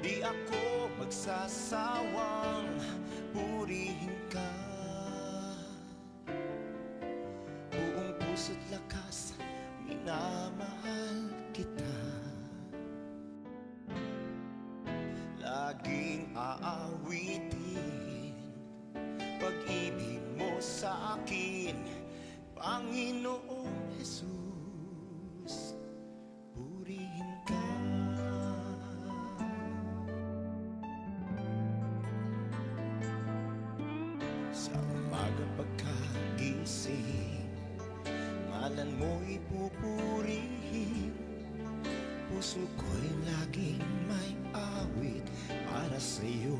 Di ako magsasawang purihin ka. Buong puso't lakas, minamahal kita. Laging aawitin pag-ibig mo sa akin, Panginoong Jesus, purihin ka. Sa umaga pagkagising, ngalan mo'y pupurihin. Puso ko'y laging may awit para sa'yo.